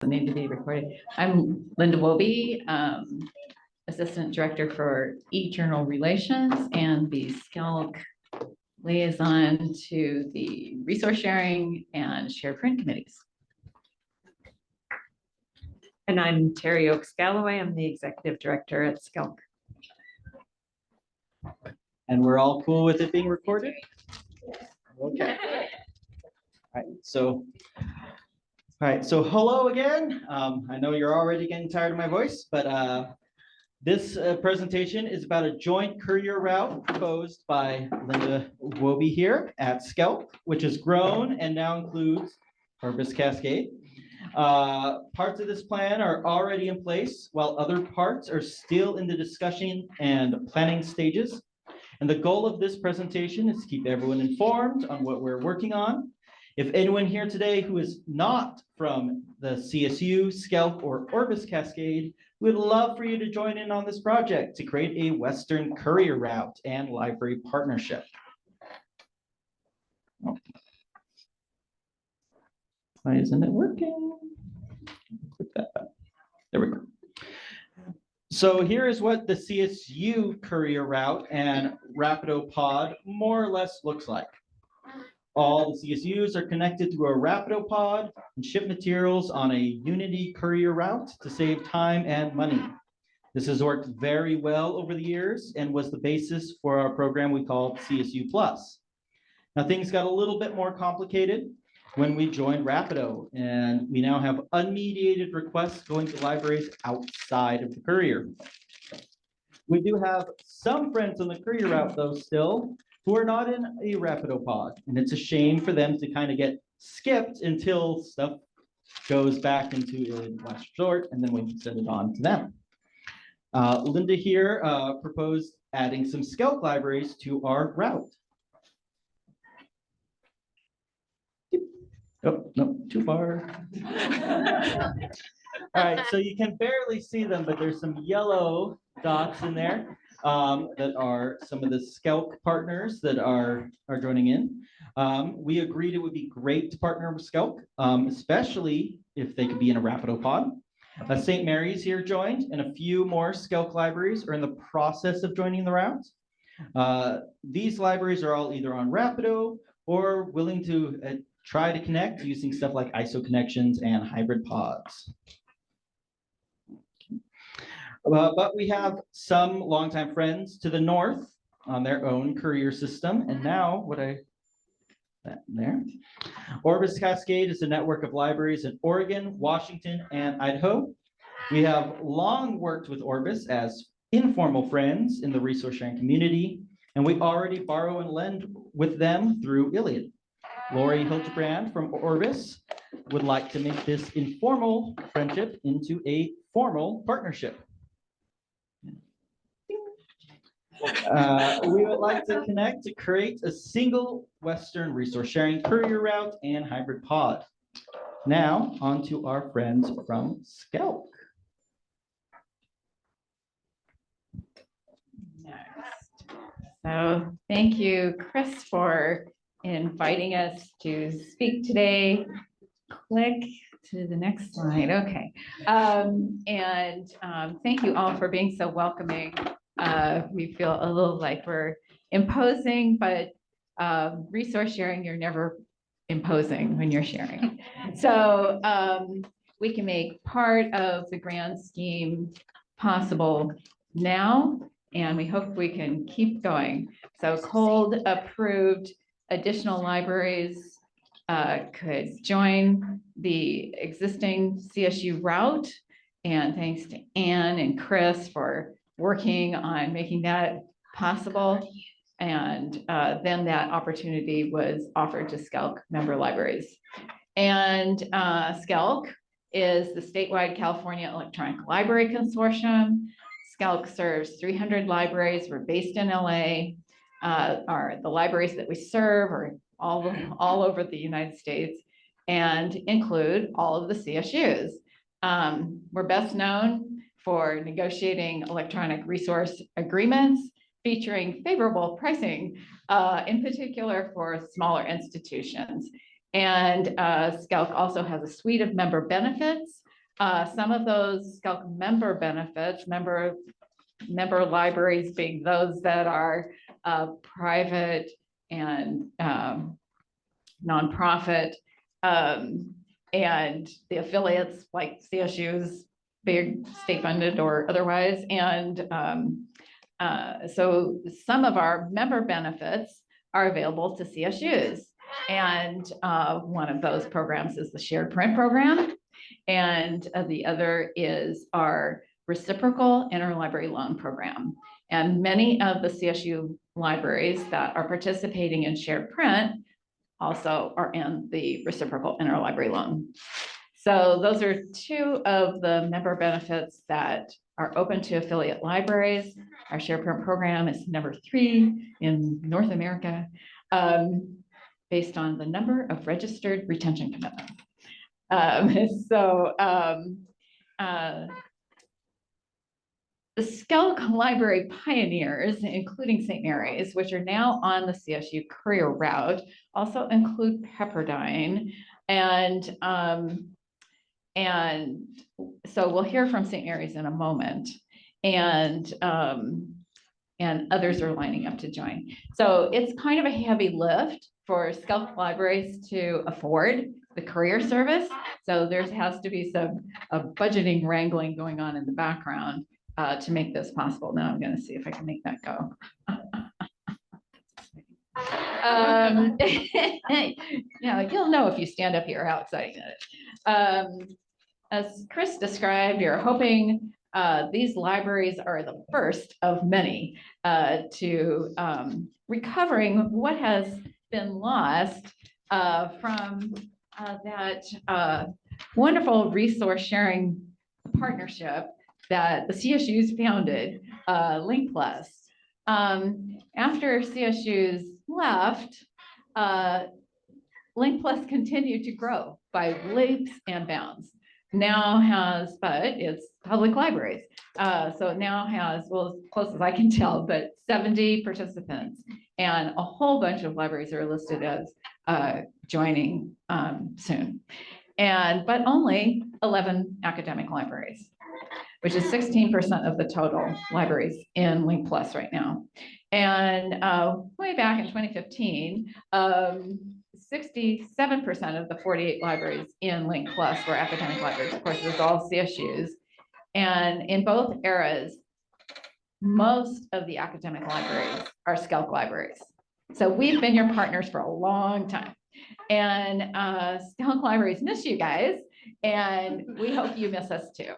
Need to be recorded. I'm Linda Wobbe, Assistant Director for e-journal relations and the SCELC liaison to the resource sharing and shared print committees. And I'm Teri Gallaway. I'm the Executive Director at SCELC. And we're all cool with it being recorded? Okay. All right, so hello again. I know you're already getting tired of my voice, but this presentation is about a joint courier route proposed by Linda Wobbe here at SCELC, which has grown and now includes Orbis Cascade. Parts of this plan are already in place, while other parts are still in the discussion and planning stages. And the goal of this presentation is to keep everyone informed on what we're working on. If anyone here today who is not from the CSU, SCELC, or Orbis Cascade, we'd love for you to join in on this project to create a Western courier route and library partnership. Oh. Why isn't it working? Click that button. There we go. So here is what the CSU courier route and Rapido pod more or less looks like. All the CSUs are connected through a Rapido pod and ship materials on a Unity courier route to save time and money. This has worked very well over the years and was the basis for our program we called CSU Plus. Now things got a little bit more complicated when we joined Rapido, and we now have unmediated requests going to libraries outside of the courier. We do have some friends on the courier route though still, who are not in a Rapido pod, and it's a shame for them to kind of get skipped until stuff goes back into a last resort, and then we send it on to them. Linda here proposed adding some SCELC libraries to our route. Oh, no, too far. All right, so you can barely see them, but there's some yellow dots in there. That are some of the SCELC partners that are joining in. We agreed it would be great to partner with SCELC, especially if they could be in a Rapido pod. St. Mary's here joined, and a few more SCELC libraries are in the process of joining the route. These libraries are all either on Rapido or willing to try to connect using stuff like ISO connections and hybrid pods. But we have some longtime friends to the north on their own courier system. And now Orbis Cascade is a network of libraries in Oregon, Washington, and Idaho. We have long worked with Orbis as informal friends in the resource sharing community, and we already borrow and lend with them through Iliad. Lori Hilterbrand from Orbis would like to make this informal friendship into a formal partnership. We would like to connect to create a single Western resource sharing courier route and hybrid pod. Now, on to our friends from SCELC. Next. So thank you, Chris, for inviting us to speak today. Click to the next slide. Okay. Thank you all for being so welcoming. We feel a little like we're imposing, but resource sharing, you're never imposing when you're sharing. So we can make part of the grand scheme possible now, and we hope we can keep going. So cold approved additional libraries could join the existing CSU route. And thanks to Anne and Chris for working on making that possible. And then that opportunity was offered to SCELC member libraries. And SCELC is the statewide California Electronic Library Consortium. SCELC serves 300 libraries. We're based in LA. The libraries that we serve are all over the United States and include all of the CSUs. We're best known for negotiating electronic resource agreements featuring favorable pricing, in particular for smaller institutions. And SCELC also has a suite of member benefits Some of those SCELC member benefits, member libraries being those that are private and nonprofit, and the affiliates like CSU's, big state funded or otherwise. And so some of our member benefits are available to CSUs. And one of those programs is the shared print program. And the other is our reciprocal interlibrary loan program. And many of the CSU libraries that are participating in shared print also are in the reciprocal interlibrary loan. So those are two of the member benefits that are open to affiliate libraries. Our shared print program is number 3 in North America, based on the number of registered retention commitments. The SCELC library pioneers, including St. Mary's, which are now on the CSU courier route, also include Pepperdine. And so we'll hear from St. Mary's in a moment. And others are lining up to join. So it's kind of a heavy lift for SCELC libraries to afford the courier service. So there has to be some budgeting wrangling going on in the background to make this possible. Now I'm going to see if I can make that go. You'll know if you stand up here how exciting that is. As Chris described, you're hoping these libraries are the first of many to recovering what has been lost from that wonderful resource sharing partnership that the CSUs founded, Link Plus. After CSUs left, Link Plus continued to grow by leaps and bounds. Now has, but it's public libraries. So it now has, well, as close as I can tell, but 70 participants, and a whole bunch of libraries are listed as joining soon. But only 11 academic libraries, which is 16% of the total libraries in Link Plus right now. And way back in 2015, 67% of the 48 libraries in Link Plus were academic libraries. Of course, it was all CSUs. And in both eras, most of the academic libraries are SCELC libraries. So we've been your partners for a long time. And SCELC libraries miss you guys, and we hope you miss us too.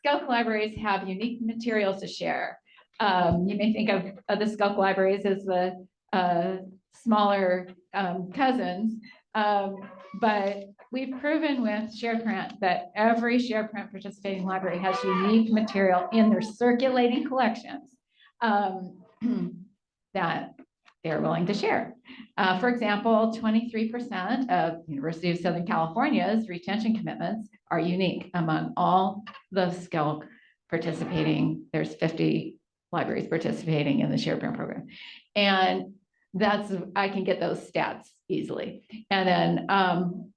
SCELC libraries have unique materials to share. You may think of the SCELC libraries as the smaller cousins, but we've proven with shared print that every shared print participating library has unique material in their circulating collections that they're willing to share. For example, 23% of University of Southern California's retention commitments are unique among all the SCELC participating. There's 50 libraries participating in the shared print program. And I can get those stats easily. And then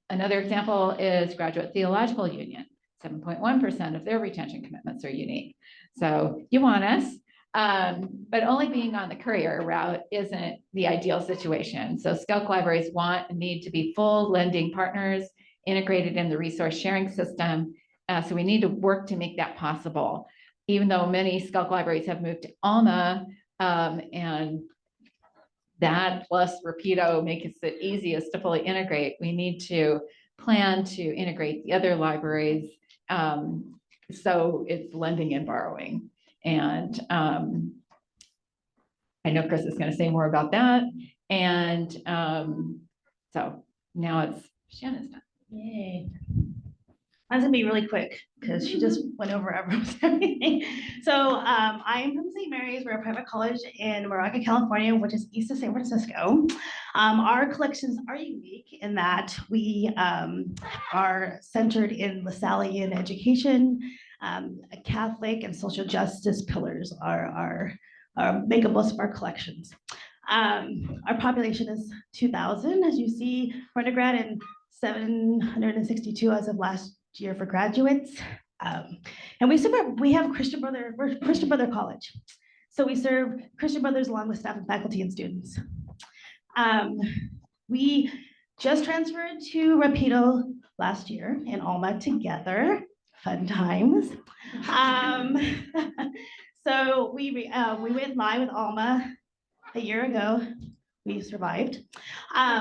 another example is Graduate Theological Union. 7.1% of their retention commitments are unique. So you want us, but only being on the courier route isn't the ideal situation. So SCELC libraries need to be full lending partners integrated in the resource sharing system. So we need to work to make that possible. Even though many SCELC libraries have moved to ALMA, and that plus Rapido makes it easiest to fully integrate, we need to plan to integrate the other libraries. So it's lending and borrowing. And I know Chris is going to say more about that. And so now it's Shannon's time. Yay. Mine's gonna be really quick because she just went over everything. So I'm from St. Mary's. We're a private college in Moraga, California, which is east of San Francisco. Our collections are unique in that we are centered in Lasallian education. Catholic and social justice pillars make up most of our collections. Our population is 2,000, as you see, for undergrad, and 762 as of last year for graduates. And we have we're Christian Brother College. So we serve Christian Brothers along with staff and faculty and students. We just transferred to Rapido last year in Alma together, fun times. So we went live with Alma a year ago. We survived.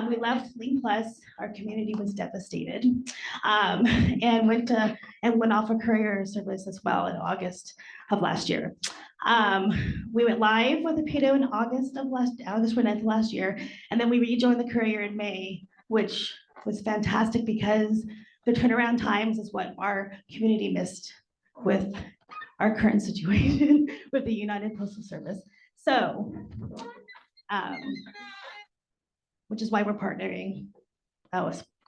We left Lean Plus. Our community was devastated, and went off a courier service as well in August of last year. We went live with the Rapido in August 9th last year, and then we rejoined the courier in May, which was fantastic because the turnaround times is what our community missed with our current situation with the United Postal Service. So, which is why we're partnering.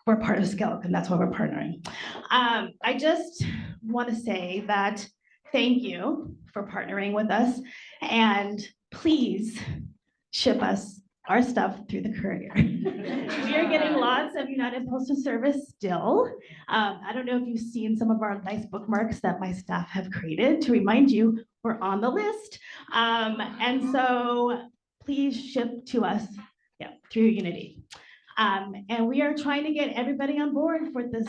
We're part of SCELC, and that's why we're partnering. I just want to say that thank you for partnering with us, and please ship us our stuff through the courier. We are getting lots of United Postal Service still. I don't know if you've seen some of our nice bookmarks that my staff have created to remind you we're on the list. And so please ship to us through Unity. And we are trying to get everybody on board for this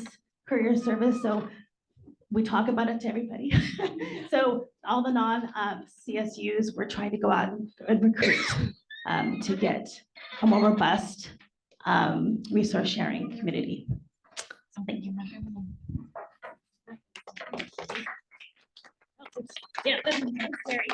courier service. So we talk about it to everybody. So all the non-CSUs, we're trying to go out and recruit to get a more robust resource sharing community. So thank you. Yeah, this is very.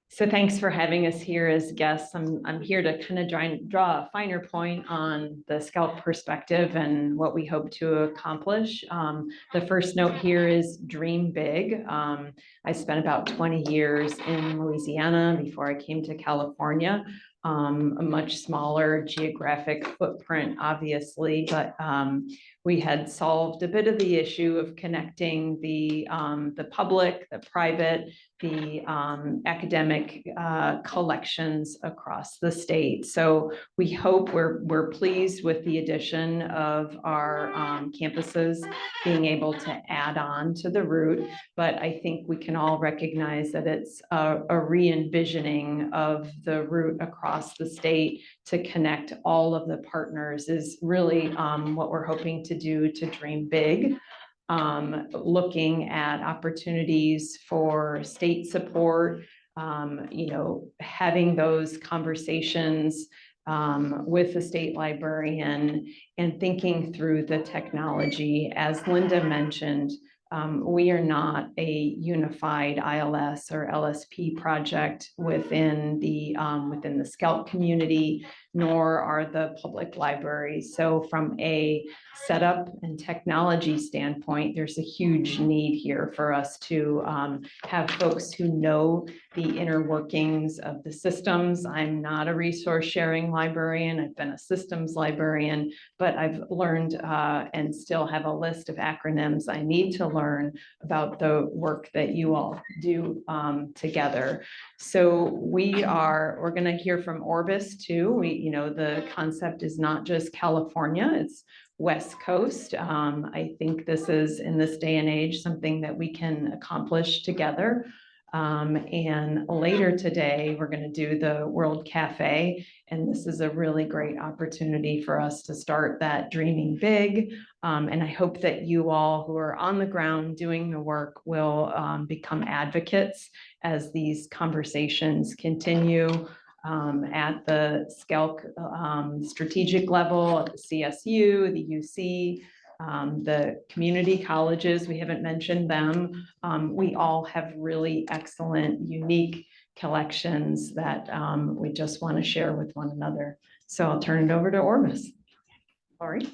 So thanks for having us here as guests. I'm here to kind of draw a finer point on the SCELC perspective and what we hope to accomplish. The first note here is dream big. I spent about 20 years in Louisiana before I came to California. A much smaller geographic footprint, obviously, but we had solved a bit of the issue of connecting the public, the private, the academic collections across the state. So we hope we're pleased with the addition of our campuses being able to add on to the route, but I think we can all recognize that it's a re-envisioning of the route across the state to connect all of the partners is really what we're hoping to do to dream big. Looking at opportunities for state support, having those conversations with the state librarian and thinking through the technology. As Linda mentioned, we are not a unified ILS or LSP project within the SCELC community, nor are the public libraries. So from a setup and technology standpoint, there's a huge need here for us to have folks who know the inner workings of the systems. I'm not a resource sharing librarian. I've been a systems librarian, but I've learned and still have a list of acronyms I need to learn about the work that you all do together. So we're going to hear from Orbis too. The concept is not just California, it's West Coast. I think this is, in this day and age, something that we can accomplish together. And later today, we're going to do the World Cafe, and this is a really great opportunity for us to start that dreaming big. And I hope that you all who are on the ground doing the work will become advocates as these conversations continue at the SCELC strategic level, at the CSU, the UC, the community colleges. We haven't mentioned them. We all have really excellent, unique collections that we just want to share with one another. So I'll turn it over to Orbis. Lori.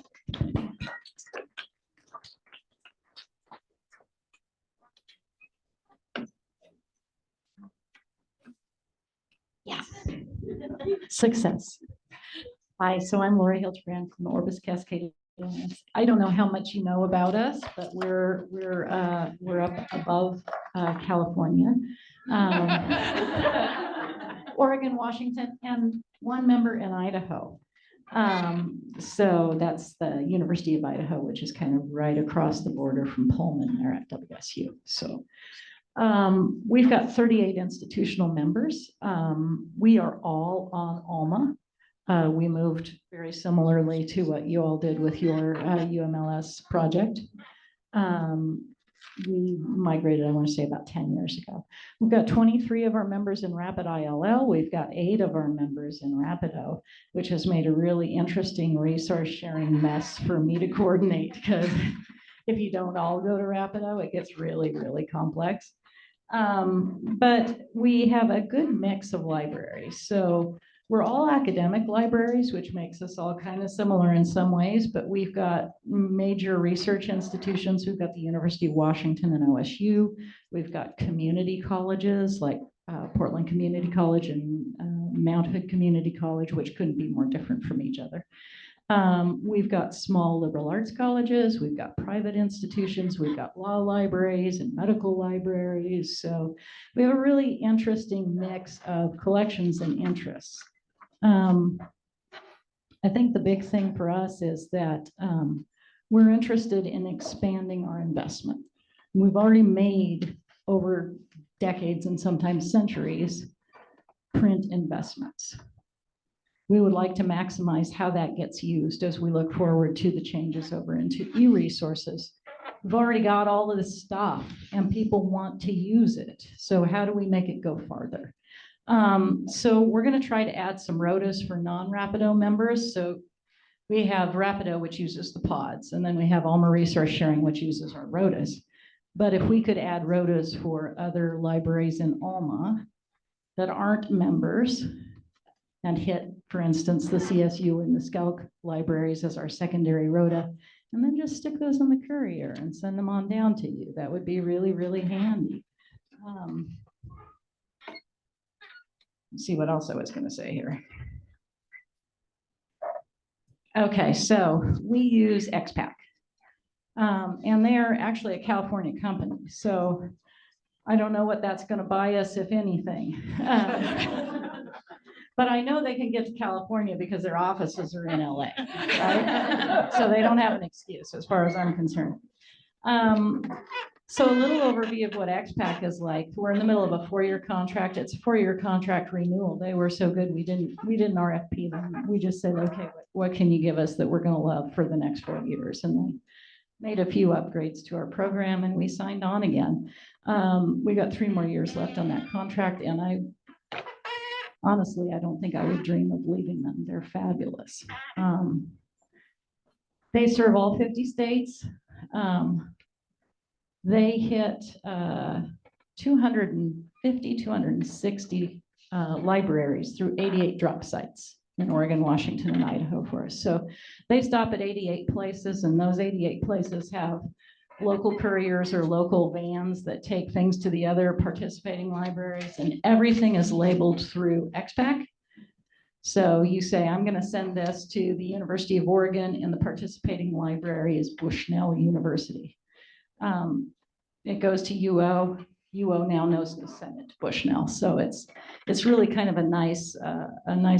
Yes. Success. Hi, so I'm Lori Hilterbrand from Orbis Cascade. I don't know how much you know about us, but we're up above California, Oregon, Washington, and one member in Idaho. So that's the University of Idaho, which is kind of right across the border from Pullman there at WSU. So we've got 38 institutional members. We are all on ALMA. We moved very similarly to what you all did with your UMLS project. We migrated, I want to say about 10 years ago. We've got 23 of our members in Rapid ILL. We've got 8 of our members in Rapido, which has made a really interesting resource sharing mess for me to coordinate, because if you don't all go to Rapido, it gets really, really complex. But we have a good mix of libraries. So we're all academic libraries, which makes us all kind of similar in some ways, but we've got major research institutions. We've got the University of Washington and OSU. We've got community colleges like Portland Community College and Mount Hood Community College, which couldn't be more different from each other. We've got small liberal arts colleges, we've got private institutions, we've got law libraries and medical libraries. So we have a really interesting mix of collections and interests. I think the big thing for us is that we're interested in expanding our investment. We've already made over decades and sometimes centuries print investments. We would like to maximize how that gets used as we look forward to the changes over into e-resources. We've already got all of this stuff and people want to use it. So how do we make it go farther? So we're going to try to add some ROTAs for non-Rapido members. So we have Rapido, which uses the pods, and then we have Alma Resource Sharing, which uses our ROTAs. But if we could add ROTAs for other libraries in Alma that aren't members and hit, for instance, the CSU and the SCELC libraries as our secondary ROTA, and then just stick those in the courier and send them on down to you, that would be really, really handy. Let's see what else I was going to say here. Okay, so we use XPAC, and they're actually a California company. So I don't know what that's going to buy us, if anything. But I know they can get to California because their offices are in LA, right? So they don't have an excuse as far as I'm concerned. So a little overview of what XPAC is like. We're in the middle of a 4-year contract. It's a 4-year contract renewal. They were so good, we didn't RFP them. We just said, okay, what can you give us that we're going to love for the next 4 years? And they made a few upgrades to our program, and we signed on again. We got 3 more years left on that contract, and honestly, I don't think I would dream of leaving them. They're fabulous. They serve all 50 states. They hit 250, 260 libraries through 88 drop sites in Oregon, Washington, and Idaho for us. So they stop at 88 places, and those 88 places have local couriers or local vans that take things to the other participating libraries, and everything is labeled through XPAC. So you say, I'm going to send this to the University of Oregon, and the participating library is Bushnell University. It goes to UO. UO now knows to send it to Bushnell. So it's really kind of a nice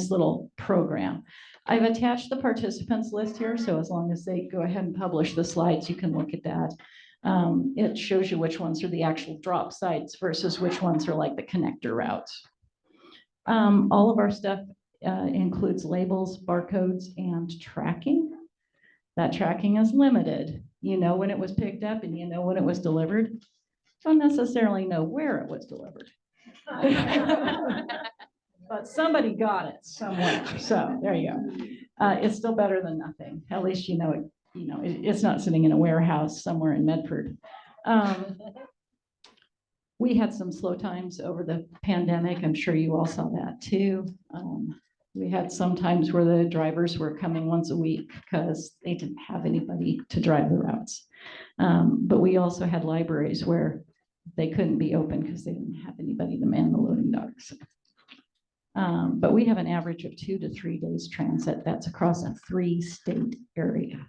little program. I've attached the participants list here, so as long as they go ahead and publish the slides, you can look at that. It shows you which ones are the actual drop sites versus which ones are like the connector routes. All of our stuff includes labels, barcodes, and tracking. That tracking is limited. You know when it was picked up and you know when it was delivered. Don't necessarily know where it was delivered. But somebody got it somewhere. So there you go. It's still better than nothing. At least you know it's not sitting in a warehouse somewhere in Medford. We had some slow times over the pandemic. I'm sure you all saw that too. We had some times where the drivers were coming once a week because they didn't have anybody to drive the routes. But we also had libraries where they couldn't be open because they didn't have anybody to man the loading docks. But we have an average of 2 to 3 days transit. That's across a 3-state area.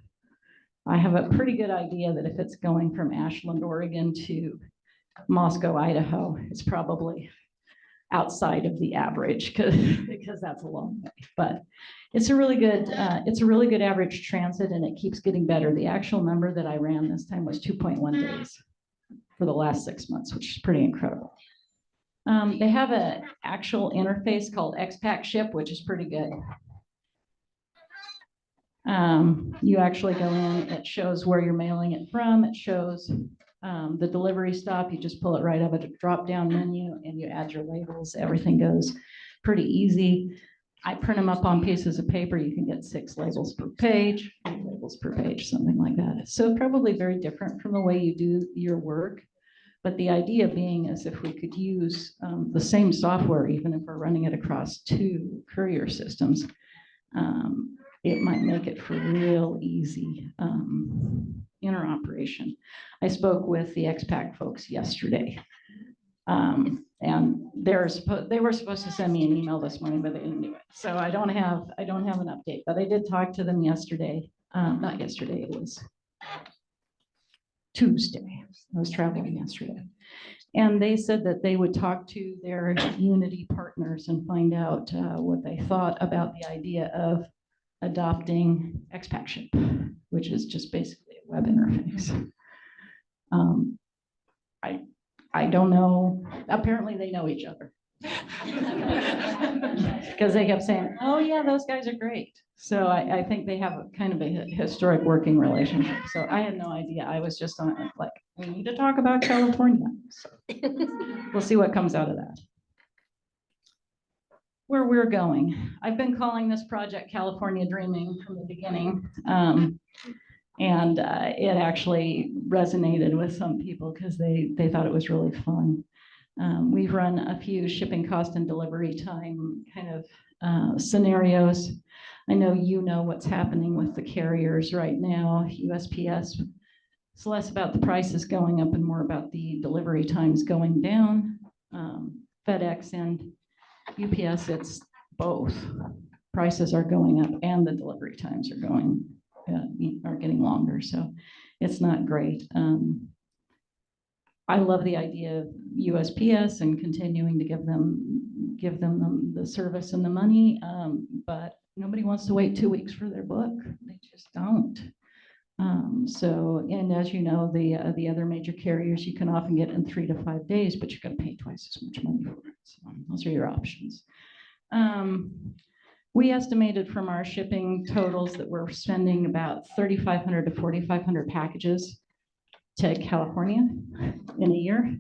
I have a pretty good idea that if it's going from Ashland, Oregon to Moscow, Idaho, it's probably outside of the average because that's a long way. But it's a really good average transit, and it keeps getting better. The actual number that I ran this time was 2.1 days for the last 6 months, which is pretty incredible. They have an actual interface called XPack Ship, which is pretty good. You actually go in, it shows where you're mailing it from. It shows the delivery stop. You just pull it right up at a drop-down menu and you add your labels. Everything goes pretty easy. I print them up on pieces of paper. You can get 6 labels per page, 8 labels per page, something like that. So probably very different from the way you do your work. But the idea being is if we could use the same software, even if we're running it across 2 courier systems, it might make it for real easy interoperation. I spoke with the XPack folks yesterday. And they were supposed to send me an email this morning, but they didn't do it. So I don't have an update, but I did talk to them yesterday. Not yesterday, it was Tuesday. I was traveling yesterday. And they said that they would talk to their Unity partners and find out what they thought about the idea of adopting XPack Ship, which is just basically a web interface. I don't know. Apparently they know each other. Because they kept saying, oh yeah, those guys are great. So I think they have a kind of a historic working relationship. So I had no idea. I was just on it like, we need to talk about California. So we'll see what comes out of that. Where we're going. I've been calling this project California Dreaming from the beginning. And it actually resonated with some people because they thought it was really fun. We've run a few shipping cost and delivery time kind of scenarios. I know you know what's happening with the carriers right now. USPS, it's less about the prices going up and more about the delivery times going down. FedEx and UPS, it's both. Prices are going up and the delivery times are getting longer, so it's not great. I love the idea of USPS and continuing to give them the service and the money, but nobody wants to wait 2 weeks for their book. They just don't. And as you know, the other major carriers, you can often get in 3 to 5 days, but you're going to pay twice as much money for it. So those are your options. We estimated from our shipping totals that we're sending about 3,500 to 4,500 packages to California in a year.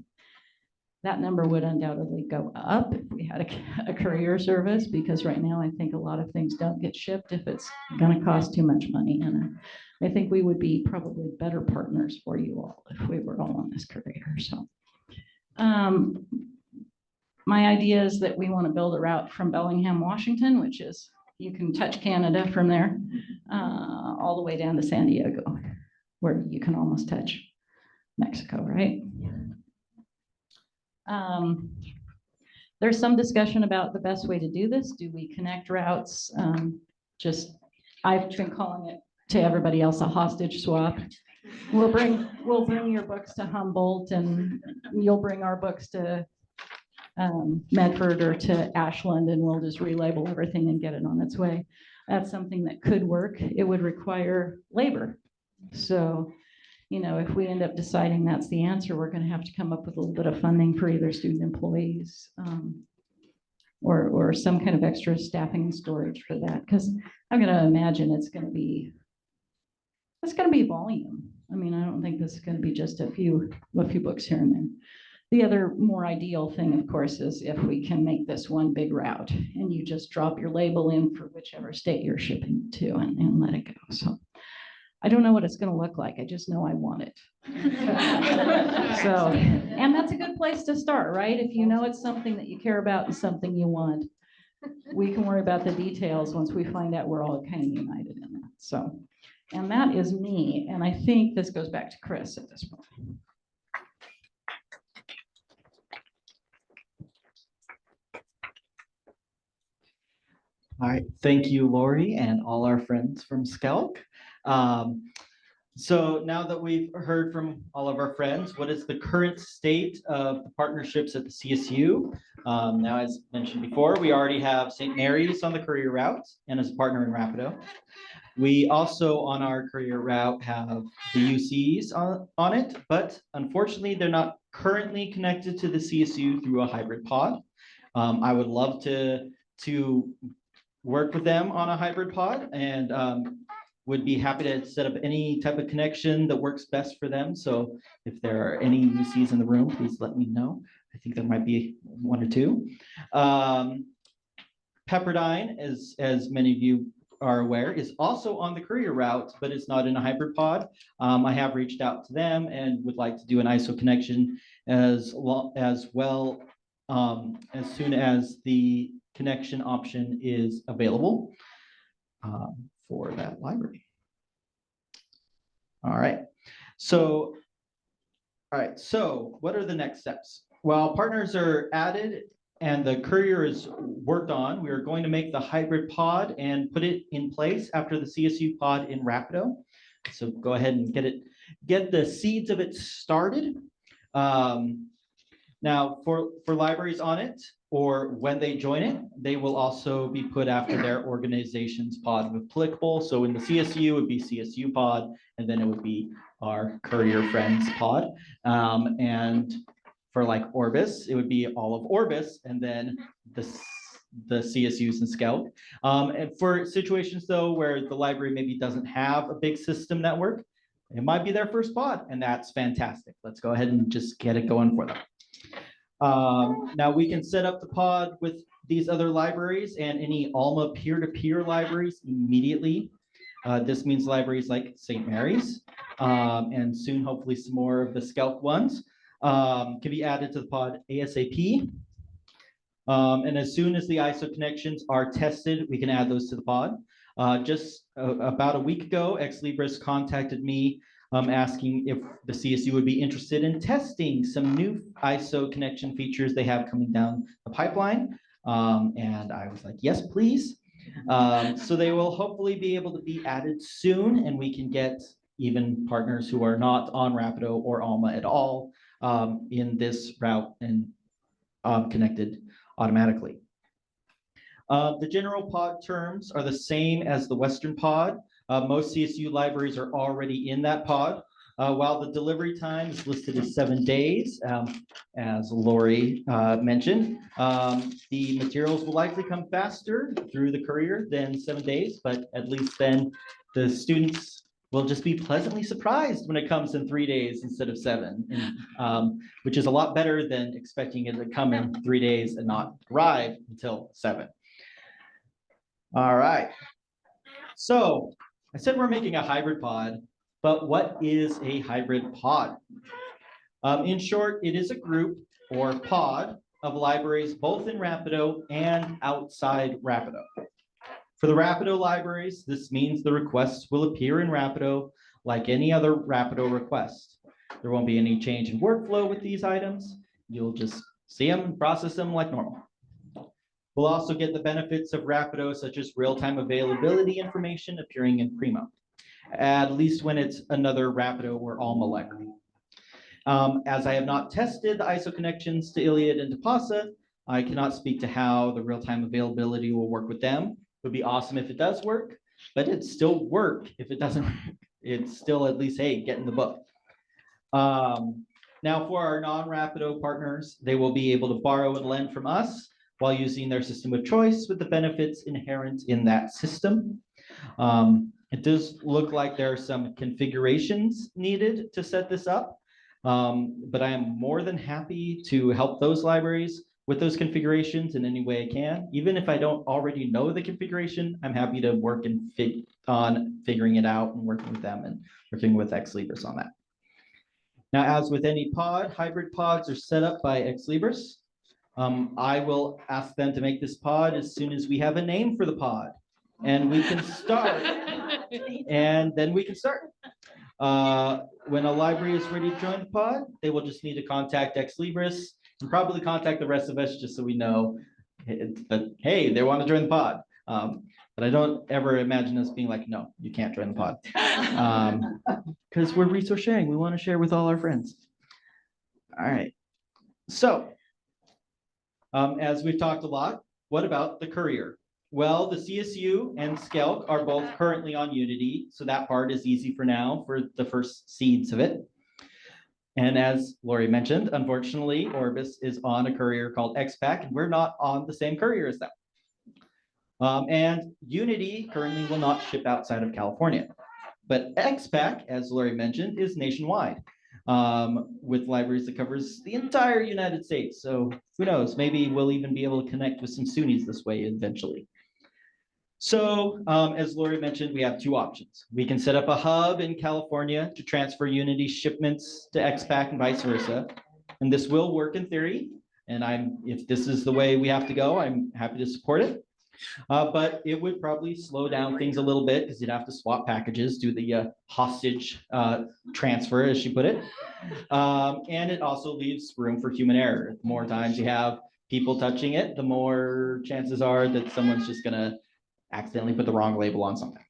That number would undoubtedly go up if we had a courier service, because right now I think a lot of things don't get shipped if it's going to cost too much money. And I think we would be probably better partners for you all if we were all on this courier. So my idea is that we want to build a route from Bellingham, Washington, which is, you can touch Canada from there, all the way down to San Diego, where you can almost touch Mexico, right? There's some discussion about the best way to do this. Do we connect routes? I've been calling it to everybody else a hostage swap. We'll bring your books to Humboldt, and you'll bring our books to Medford or to Ashland, and we'll just relabel everything and get it on its way. That's something that could work. It would require labor. So, you know, if we end up deciding that's the answer, we're going to have to come up with a little bit of funding for either student employees or some kind of extra staffing and storage for that. Because I'm going to imagine it's going to be volume. I mean, I don't think this is going to be just a few books here and there. The other more ideal thing, of course, is if we can make this one big route and you just drop your label in for whichever state you're shipping to and let it go. So I don't know what it's going to look like. I just know I want it. So, and that's a good place to start, right? If you know it's something that you care about and something you want, we can worry about the details once we find out we're all kind of united in that. So, and that is me. And I think this goes back to Chris at this point. All right, thank you, Lori, and all our friends from SCELC. So now that we've heard from all of our friends, what is the current state of the partnerships at the CSU? Now, as mentioned before, we already have St. Mary's on the career route and as a partner in Rapido. We also on our career route have the UCs on it, but unfortunately, they're not currently connected to the CSU through a hybrid pod. I would love to work with them on a hybrid pod and would be happy to set up any type of connection that works best for them. So if there are any UCs in the room, please let me know. I think there might be one or two. Pepperdine, as many of you are aware, is also on the courier route, but it's not in a hybrid pod. I have reached out to them and would like to do an ISO connection as well as soon as the connection option is available for that library. All right. So what are the next steps? While partners are added and the courier is worked on, we are going to make the hybrid pod and put it in place after the CSU pod in Rapido. So go ahead and get the seeds of it started. Now for libraries on it, or when they join it, they will also be put after their organization's pod if applicable. So in the CSU, it would be CSU pod, and then it would be our courier friends pod. And for like Orbis, it would be all of Orbis, and then the CSUs and SCELC. And for situations though, where the library maybe doesn't have a big system network, it might be their first pod, and that's fantastic. Let's go ahead and just get it going for them. Now we can set up the pod with these other libraries and any Alma peer-to-peer libraries immediately. This means libraries like St. Mary's and soon hopefully some more of the SCELC ones can be added to the pod ASAP. And as soon as the ISO connections are tested, we can add those to the pod. Just about a week ago, Ex Libris contacted me asking if the CSU would be interested in testing some new ISO connection features they have coming down the pipeline. And I was like, yes, please. So they will hopefully be able to be added soon, and we can get even partners who are not on Rapido or Alma at all in this route and connected automatically. The general pod terms are the same as the Western pod. Most CSU libraries are already in that pod. While the delivery time is listed as 7 days, as Lori mentioned, the materials will likely come faster through the courier than 7 days, but at least then the students will just be pleasantly surprised when it comes in 3 days instead of 7, and, which is a lot better than expecting it to come in 3 days and not arrive until 7. All right. So I said we're making a hybrid pod, but what is a hybrid pod? In short, it is a group or pod of libraries both in Rapido and outside Rapido. For the Rapido libraries, this means the requests will appear in Rapido like any other Rapido request. There won't be any change in workflow with these items. You'll just see them and process them like normal. We'll also get the benefits of Rapido, such as real-time availability information appearing in Primo, at least when it's another Rapido or Alma library. As I have not tested the ISO connections to Iliad and to PASA, I cannot speak to how the real-time availability will work with them. It would be awesome if it does work, but it'd still work if it doesn't work. It's still at least, hey, get in the book. Now for our non-Rapido partners, they will be able to borrow and lend from us while using their system of choice with the benefits inherent in that system. It does look like there are some configurations needed to set this up, but I am more than happy to help those libraries with those configurations in any way I can. Even if I don't already know the configuration, I'm happy to work on figuring it out and working with them and working with Ex Libris on that. Now, as with any pod, hybrid pods are set up by Ex Libris. I will ask them to make this pod as soon as we have a name for the pod, and we can start. And then we can start. When a library is ready to join the pod, they will just need to contact Ex Libris and probably contact the rest of us just so we know that, hey, they want to join the pod. But I don't ever imagine us being like, no, you can't join the pod. because we're resource sharing. We want to share with all our friends. All right. So, as we've talked a lot, what about the courier? Well, the CSU and SCELC are both currently on Unity, so that part is easy for now for the first seeds of it. And as Lori mentioned, unfortunately, Orbis is on a courier called XPack, and we're not on the same courier as them. And Unity currently will not ship outside of California. But XPack, as Lori mentioned, is nationwide, with libraries that covers the entire United States. So who knows, maybe we'll even be able to connect with some SUNYs this way eventually. So as Lori mentioned, we have two options. We can set up a hub in California to transfer Unity shipments to XPack and vice versa. And this will work in theory. And if this is the way we have to go, I'm happy to support it. But it would probably slow down things a little bit because you'd have to swap packages, do the hostage transfer, as she put it. And it also leaves room for human error. The more times you have people touching it, the more chances are that someone's just going to accidentally put the wrong label on something.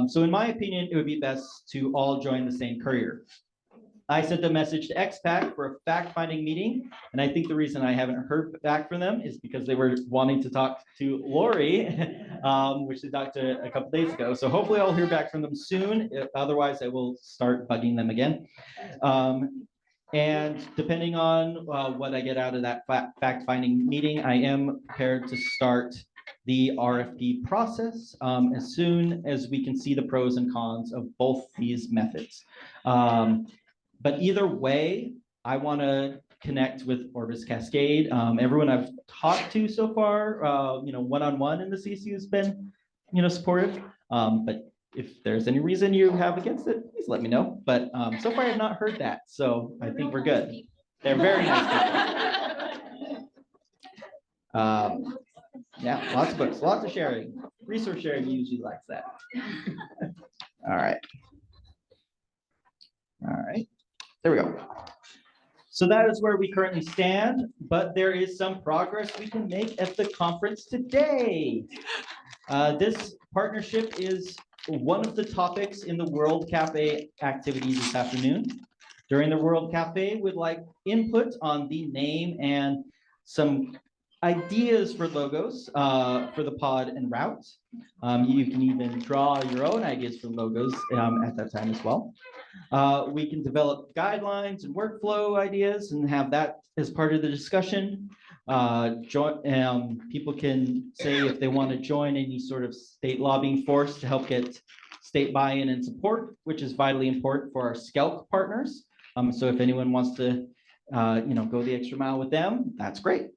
So in my opinion, it would be best to all join the same courier. I sent a message to XPack for a fact-finding meeting, and I think the reason I haven't heard back from them is because they were wanting to talk to Lori, which they talked to a couple days ago. So hopefully I'll hear back from them soon. Otherwise, I will start bugging them again. And depending on what I get out of that fact-finding meeting, I am prepared to start the RFP process as soon as we can see the pros and cons of both these methods. But either way, I want to connect with Orbis Cascade. Everyone I've talked to so far, one-on-one in the CSU has been, supportive. But if there's any reason you have against it, please let me know. But so far, I have not heard that. So I think we're good. They're very nice people. Yeah, lots of books, lots of sharing. Resource sharing usually likes that. All right. All right. There we go. So that is where we currently stand, but there is some progress we can make at the conference today. This partnership is one of the topics in the World Cafe activities this afternoon. During the World Cafe, we'd like input on the name and some ideas for logos for the pod and route. You can even draw your own ideas for logos at that time as well. We can develop guidelines and workflow ideas and have that as part of the discussion. People can say if they want to join any sort of state lobbying force to help get state buy-in and support, which is vitally important for our SCELC partners. So if anyone wants to go the extra mile with them, that's great.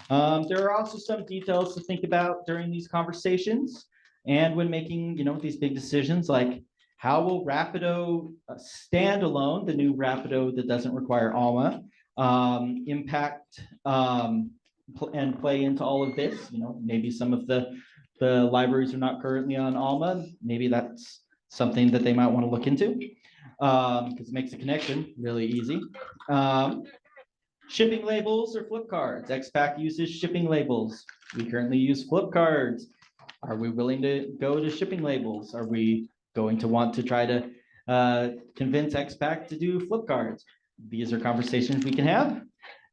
There are also some details to think about during these conversations and when making these big decisions, like how will Rapido stand alone, the new Rapido that doesn't require ALMA, impact and play into all of this. Maybe some of the libraries are not currently on ALMA. Maybe that's something that they might want to look into because it makes the connection really easy. Shipping labels or flip cards. XPack uses shipping labels. We currently use flip cards. Are we willing to go to shipping labels? Are we going to want to try to convince XPack to do flip cards? These are conversations we can have.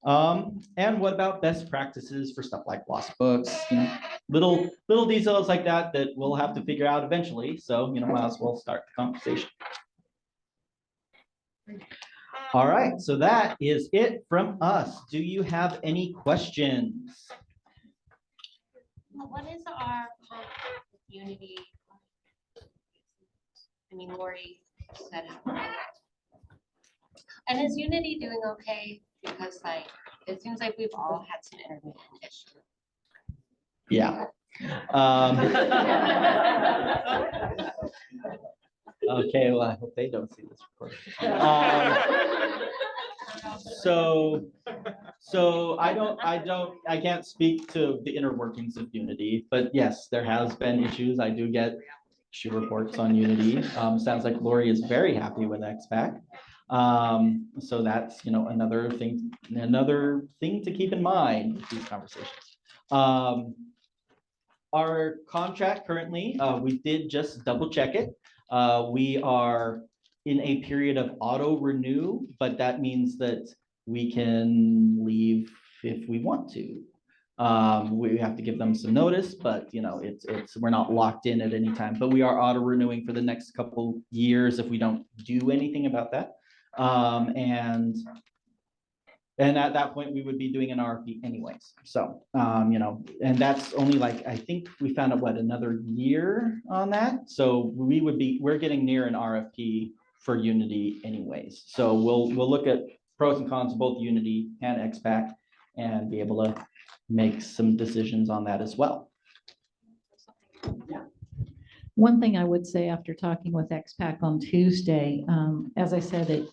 And what about best practices for stuff like lost books? Little details like that we'll have to figure out eventually. So might as well start the conversation. All right, so that is it from us. Do you have any questions? What is our conflict with Unity? I mean, Lori said it. And is Unity doing okay? Because it seems like we've all had some intermittent issues. Yeah. Okay, well, I hope they don't see this recording. So I can't speak to the inner workings of Unity, but yes, there has been issues. I do get issue reports on Unity. Sounds like Lori is very happy with XPack. So that's another thing to keep in mind with these conversations. Our contract currently, we did just double check it. We are in a period of auto renew, but that means that we can leave if we want to. We have to give them some notice, but you know, we're not locked in at any time, but we are auto renewing for the next couple years if we don't do anything about that. And at that point, we would be doing an RFP anyways. So, you know, and that's only like, I think we found out what, another year on that. So we're getting near an RFP for Unity anyways. So we'll look at pros and cons of both Unity and XPack and be able to make some decisions on that as well. One thing I would say after talking with XPack on Tuesday, as I said,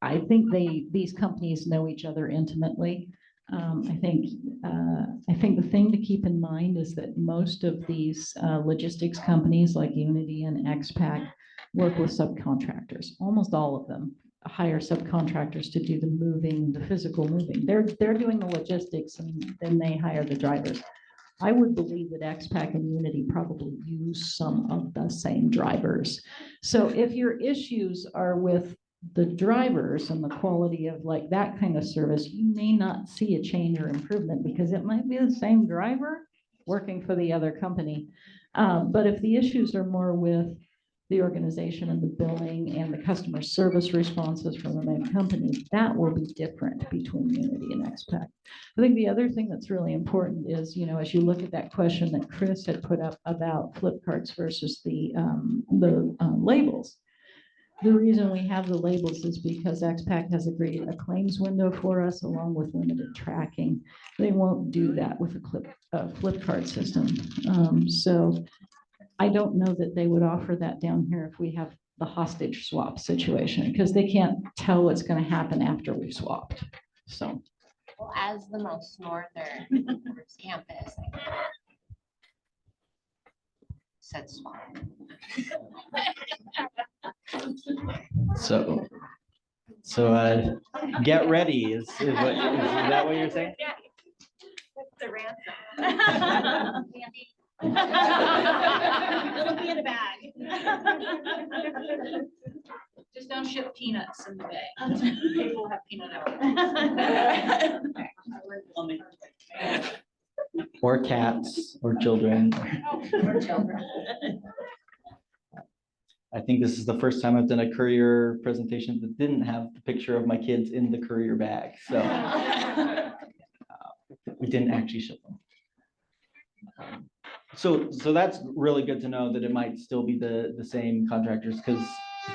I think these companies know each other intimately. I think the thing to keep in mind is that most of these logistics companies like Unity and XPack work with subcontractors. Almost all of them hire subcontractors to do the moving, the physical moving. They're doing the logistics and then they hire the drivers. I would believe that XPack and Unity probably use some of the same drivers. So if your issues are with the drivers and the quality of like that kind of service, you may not see a change or improvement because it might be the same driver working for the other company. But if the issues are more with the organization and the billing and the customer service responses from the main company, that will be different between Unity and XPack. I think the other thing that's really important is, you know, as you look at that question that Chris had put up about flip cards versus the labels. The reason we have the labels is because XPack has agreed a claims window for us along with limited tracking. They won't do that with a flip card system. So I don't know that they would offer that down here if we have the hostage swap situation, because they can't tell what's going to happen after we've swapped. So, Well, as the most northern campus, said swap. So get ready is that what you're saying? The ransom. It'll be in a bag. just don't ship peanuts in the bay. People have peanut allergies. Or cats or children. Or children. I think this is the first time I've done a courier presentation that didn't have the picture of my kids in the courier bag. So we didn't actually ship them. So that's really good to know that it might still be the same contractors, because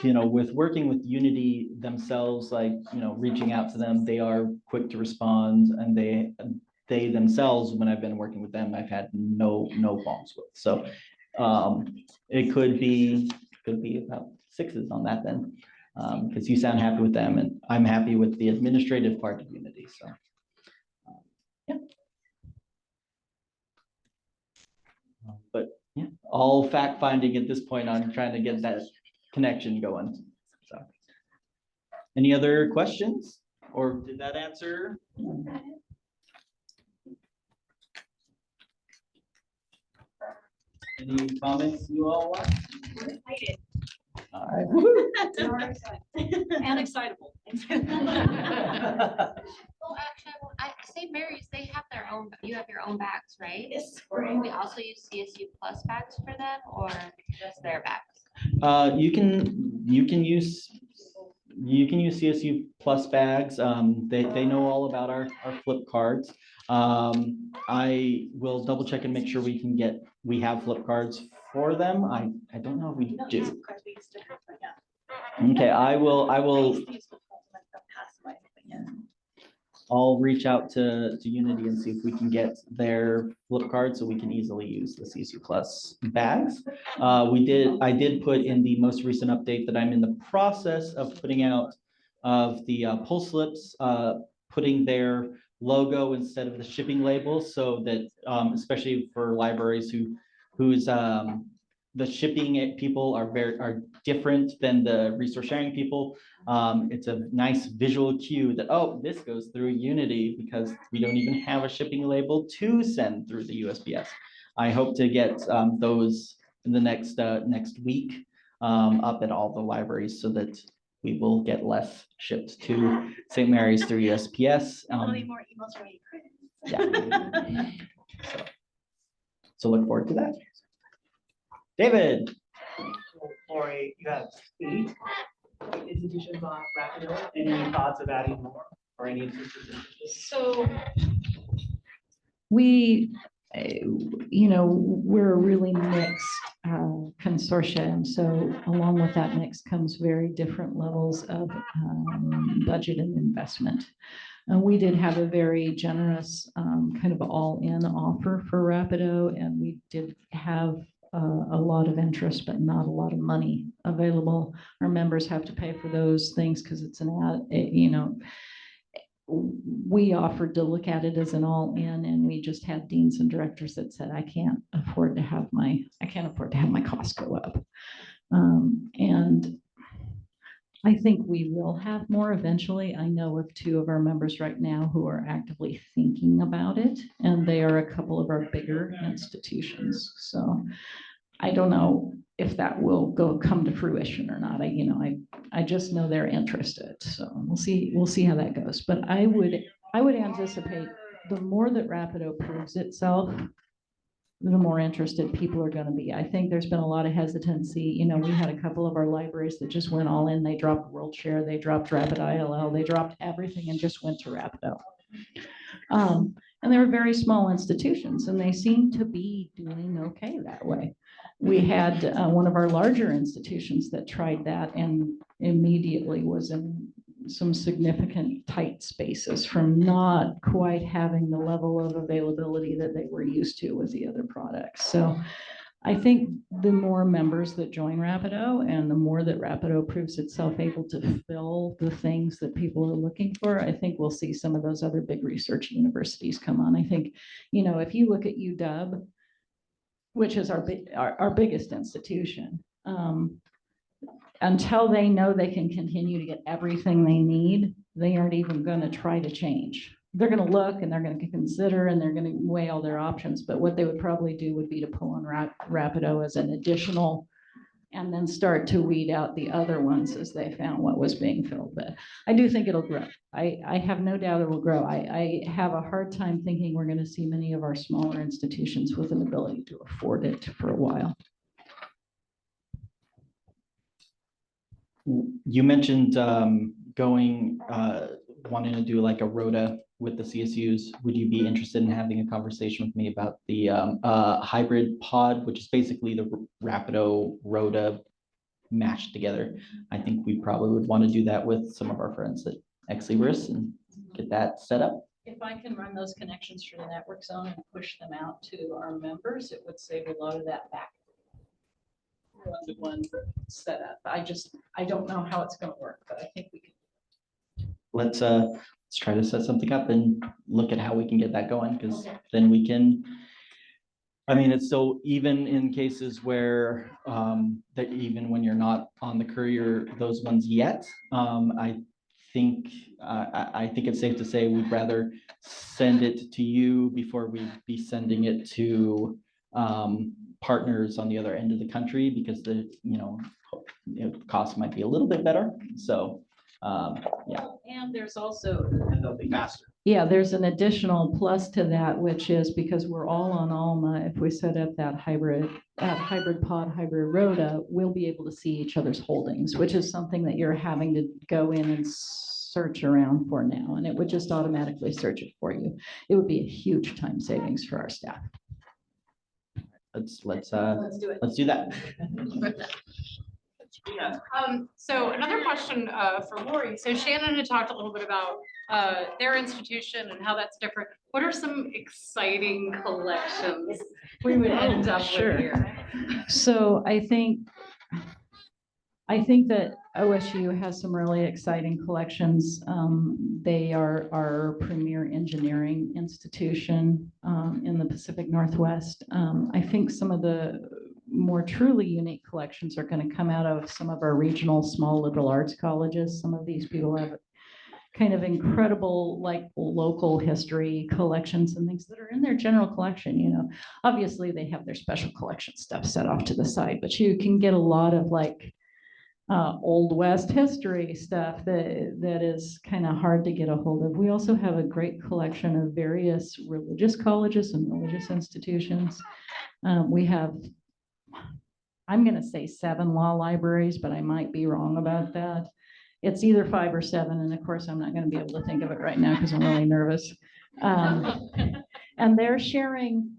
you know, with working with Unity themselves, like, you know, reaching out to them, they are quick to respond, and they themselves, when I've been working with them, I've had no qualms with. So it could be about sixes on that then, because you sound happy with them and I'm happy with the administrative part of Unity. So yeah. But yeah, all fact finding at this point on trying to get that connection going. So any other questions, or did that answer? Any comments you all want? We're excited. All right. And excitable. Well, actually, I St. Mary's, they have their own, you have your own bags, right? Yes. Or can we also use CSU plus bags for them, or just their bags? You can use CSU plus bags. They know all about our flip cards. I will double check and make sure we have flip cards for them. I don't know if we do. Okay, I will. I'll reach out to Unity and see if we can get their flip card so we can easily use the CSU Plus bags. I did put in the most recent update that I'm in the process of putting out of the pull slips, putting their logo instead of the shipping label, so that especially for libraries whose the shipping people are different than the resource sharing people. It's a nice visual cue that, oh, this goes through Unity because we don't even have a shipping label to send through the USPS. I hope to get those in the next week up at all the libraries, so that we will get less shipped to St. Mary's through USPS. There'll be more emails from you. Yeah. So look forward to that. David. Lori, you have 8 institutions on Rapido. Any thoughts of adding more or any institutions? So we, we're a really mixed consortia. And so along with that mix comes very different levels of budget and investment. And we did have a very generous kind of all-in offer for Rapido, and we did have a lot of interest, but not a lot of money available. Our members have to pay for those things because it's we offered to look at it as an all-in, and we just had deans and directors that said, I can't afford to have my costs go up. And I think we will have more eventually. I know of 2 of our members right now who are actively thinking about it, and they are a couple of our bigger institutions. So I don't know if that will come to fruition or not. I just know they're interested. So we'll see how that goes. But I would anticipate the more that Rapido proves itself, the more interested people are going to be. I think there's been a lot of hesitancy. We had a couple of our libraries that just went all in. They dropped WorldShare, they dropped Rapid ILL, they dropped everything and just went to Rapido. And they were very small institutions, and they seem to be doing okay that way. We had one of our larger institutions that tried that and immediately was in some significant tight spaces from not quite having the level of availability that they were used to with the other products. So I think the more members that join Rapido and the more that Rapido proves itself able to fill the things that people are looking for, I think we'll see some of those other big research universities come on. I think, if you look at UW, which is our biggest institution, until they know they can continue to get everything they need, they aren't even going to try to change. They're going to look and they're going to consider and they're going to weigh all their options. But what they would probably do would be to pull on Rapido as an additional and then start to weed out the other ones as they found what was being filled. But I do think it'll grow. I have no doubt it will grow. I have a hard time thinking we're going to see many of our smaller institutions with an ability to afford it for a while. You mentioned wanting to do like a rota with the CSUs. Would you be interested in having a conversation with me about the hybrid pod, which is basically the Rapido rota mashed together? I think we probably would want to do that with some of our friends at Ex Libris and get that set up. If I can run those connections through the network zone and push them out to our members, it would save a lot of that back one-to-one setup. I don't know how it's going to work, but I think we can. Let's try to set something up and look at how we can get that going, because then we can. I mean, it's so even in cases where that even when you're not on the courier, those ones yet, I think it's safe to say we'd rather send it to you before we be sending it to partners on the other end of the country, because the cost might be a little bit better. So yeah. And there's also, And they'll be faster. yeah, there's an additional plus to that, which is because we're all on Alma, if we set up that hybrid pod, hybrid rota, we'll be able to see each other's holdings, which is something that you're having to go in and search around for now, and it would just automatically search it for you. It would be a huge time savings for our staff. Let's do it. let's do that. Yeah. So another question for Lori. So Shannon had talked a little bit about their institution and how that's different. What are some exciting collections we would end up sure. with here? So I think that OSU has some really exciting collections. They are our premier engineering institution in the Pacific Northwest. I think some of the more truly unique collections are going to come out of some of our regional small liberal arts colleges. Some of these people have kind of incredible like local history collections and things that are in their general collection. Obviously they have their special collection stuff set off to the side, but you can get a lot of like Old West history stuff that is kind of hard to get a hold of. We also have a great collection of various religious colleges and religious institutions. We have, I'm going to say 7 law libraries, but I might be wrong about that. It's either 5 or 7, and of course, I'm not going to be able to think of it right now because I'm really nervous. And they're sharing.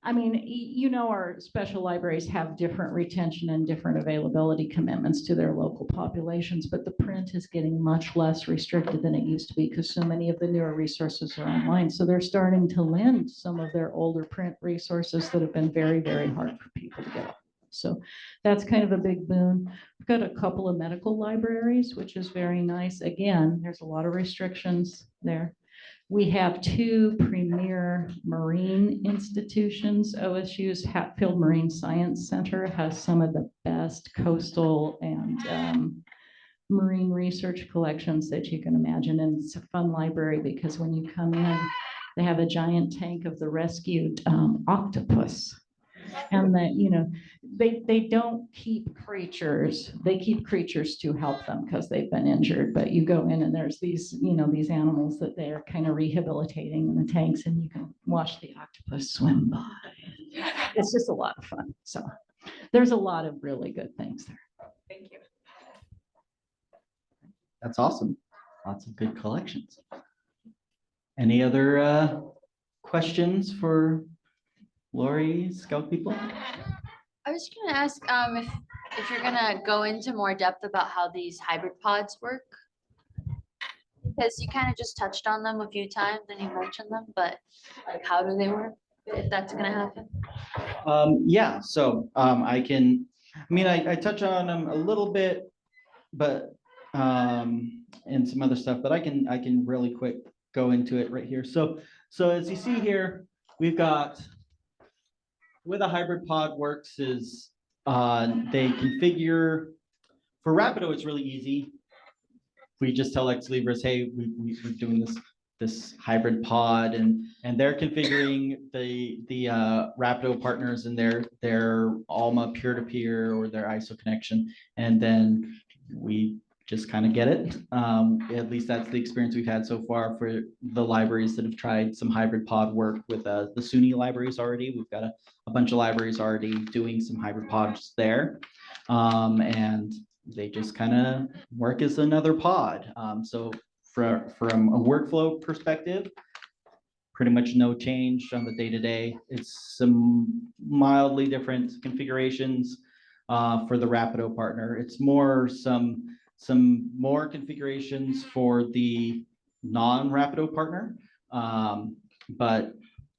I mean, you know, our special libraries have different retention and different availability commitments to their local populations, but the print is getting much less restricted than it used to be because so many of the newer resources are online. So they're starting to lend some of their older print resources that have been very, very hard for people to get. So that's kind of a big boon. We've got a couple of medical libraries, which is very nice. Again, there's a lot of restrictions there. We have 2 premier marine institutions. OSU's Hatfield Marine Science Center has some of the best coastal and marine research collections that you can imagine. And it's a fun library because when you come in, they have a giant tank of the rescued octopus. And that, you know, they don't keep creatures, they keep creatures to help them because they've been injured. But you go in and there's these, you know, these animals that they're kind of rehabilitating in the tanks, and you can watch the octopus swim by. It's just a lot of fun. So there's a lot of really good things there. Thank you. That's awesome. Lots of good collections. Any other questions for Lori, Scout people? I was gonna ask if you're gonna go into more depth about how these hybrid pods work. Because you kind of just touched on them a few times and you mentioned them, but like how do they work, if that's gonna happen? Yeah, so I touch on them a little bit, but and some other stuff, but I can really quick go into it right here. So as you see here, we've got the way the hybrid pod works is they configure for Rapido. It's really easy. We just tell Ex Libris, hey, we're doing this hybrid pod, and they're configuring the Rapido partners and their Alma peer-to-peer or their ISO connection, and then we just kind of get it. At least that's the experience we've had so far for the libraries that have tried some hybrid pod work with the SUNY libraries already. We've got a bunch of libraries already doing some hybrid pods there. And they just kind of work as another pod. So from a workflow perspective, pretty much no change on the day-to-day. It's some mildly different configurations for the Rapido partner. It's more some more configurations for the non-Rapido partner, but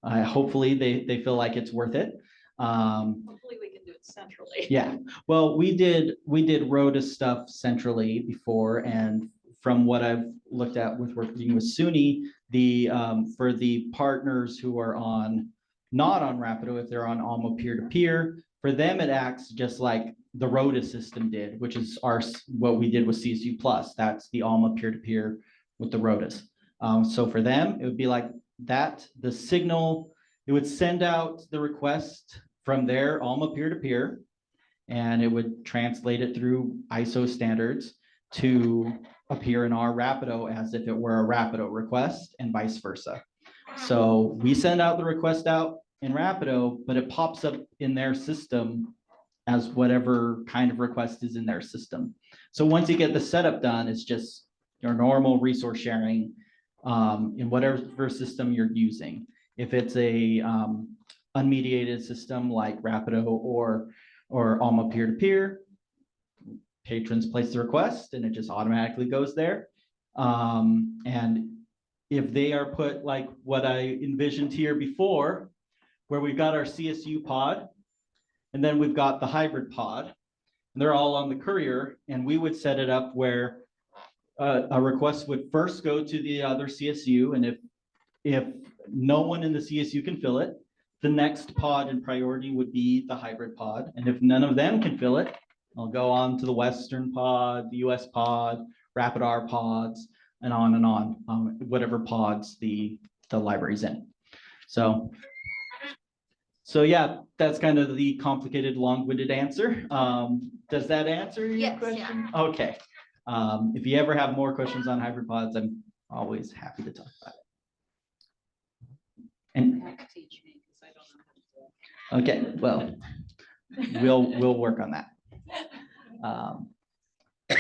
hopefully they feel like it's worth it. Hopefully we can do it centrally. Yeah, well, we did Rhoda stuff centrally before, and from what I've looked at with working with SUNY, for the partners who are not on Rapido, if they're on Alma peer-to-peer, for them it acts just like the Rhoda system did, which is what we did with CSU Plus. That's the Alma peer-to-peer with the Rhodas. So for them, it would be like that. The signal, it would send out the request from their Alma peer-to-peer, and it would translate it through ISO standards to appear in our Rapido as if it were a Rapido request, and vice versa. So we send out the request out in Rapido, but it pops up in their system as whatever kind of request is in their system. So once you get the setup done, it's just your normal resource sharing in whatever system you're using. If it's a unmediated system like Rapido or Alma peer-to-peer, patrons place the request and it just automatically goes there. And if they are put like what I envisioned here before, where we've got our CSU pod, and then we've got the hybrid pod, and they're all on the courier, and we would set it up where a request would first go to the other CSU, and if no one in the CSU can fill it, the next pod in priority would be the hybrid pod, and if none of them can fill it, I'll go on to the Western pod, the US pod, RapidR pods, and on, whatever pods the library's in. So So yeah, that's kind of the complicated, long-winded answer. Does that answer your Yes, question? Okay. If you ever have more questions on hybrid pods, I'm always happy to talk about it. And okay, well, we'll work on that.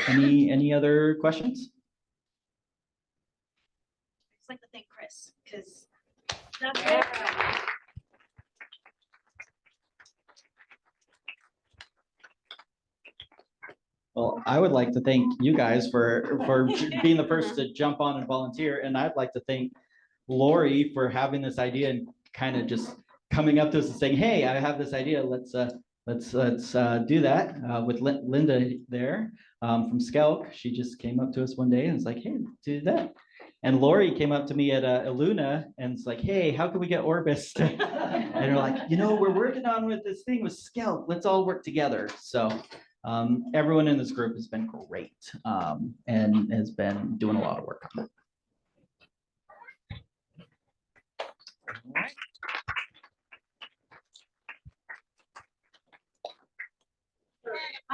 Any other questions? I'd like to thank Chris, because that's Well, I would like to thank you guys for being the first to jump on and volunteer, and I'd like to thank Lori for having this idea and kind of just coming up to us and saying, "Hey, I have this idea. Let's do that." With Linda there from SCELC, she just came up to us one day and was like, "Hey, do that." And Lori came up to me at Illuna and it's like, "Hey, how can we get Orbis?" And they're like, "We're working on with this thing with SCELC. Let's all work together." So. Everyone in this group has been great and has been doing a lot of work on that. All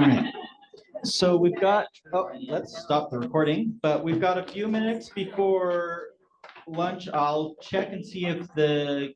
right. So we've got, let's stop the recording, but we've got a few minutes before lunch. I'll check and see if the